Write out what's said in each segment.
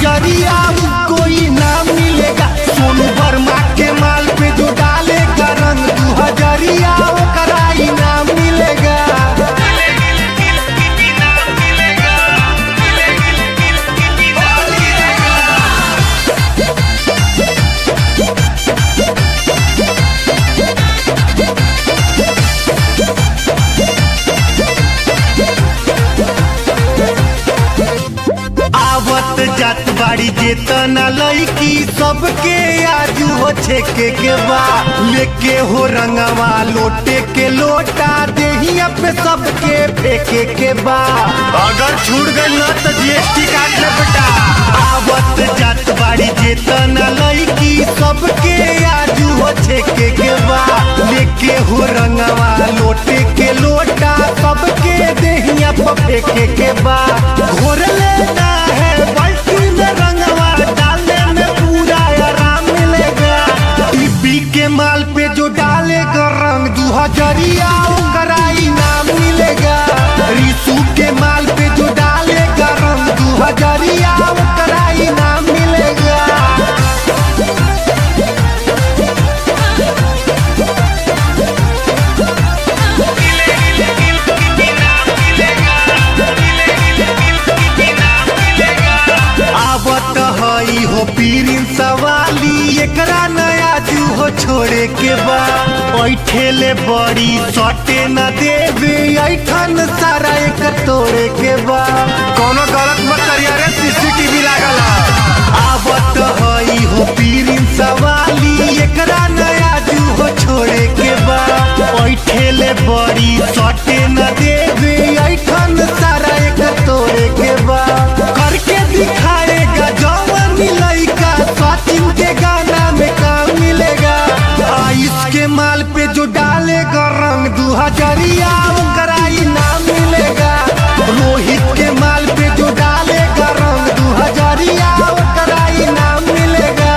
हजरिया कोई नाम मिलेगा। सोनू वर्मा के माल पे जो डालेगा रंग 2000 ओकरा इनाम मिलेगा। आवत जात बाड़ी जेतना लईकी सबके आजू हो छेके के बा। लेके हो रंगवा लोटे के लोटा देहिया पे सबके फेंके के बा। अगर छूट गई ना तो जीएसटी काट ले बेटा। आवत जात बाड़ी जेतना लईकी सबके आजू हो छेके के बा। लेके हो रंगवा लोटे के लोटा सबके देहिया पे फेंके के बा। घोर लेना है बाल्टी में रंगवा डालने में पूरा आराम मिलेगा। टीपी के माल पे जो डालेगा रंग 2000 ओकरा इनाम मिलेगा। रिसू के माल पे जो डालेगा रंग 2000 ओकरा इनाम मिलेगा। आवत हई हो पीरिन सवाली एकरा नया जू हो छोड़े के बा। ऐठेले बड़ी सटे न देवे ऐठन सारा एक तोड़े के बा। कोनो गलत मत करिया रे सीसीटीवी लागल। आवत हई हो पीरिन सवाली एकरा नया जू हो छोड़े के बा। ऐठेले बड़ी सटे न देवे ऐठन सारा एक तोड़े के बा। करके दिखाएगा जवान लइका सचिन के गाना में काम मिलेगा। आइस के माल पे जो डालेगा रंग 2000 ओकरा इनाम मिलेगा। रोहित के माल पे जो डालेगा रंग 2000 ओकरा इनाम मिलेगा।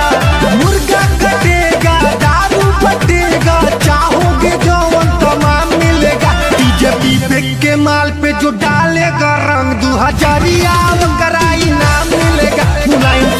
मुर्गा कटेगा दारू बटेगा चाहोगे जवन तमाम मिलेगा। डीजे के माल पे जो डालेगा रंग 2000 ओकरा इनाम मिलेगा। मुलायम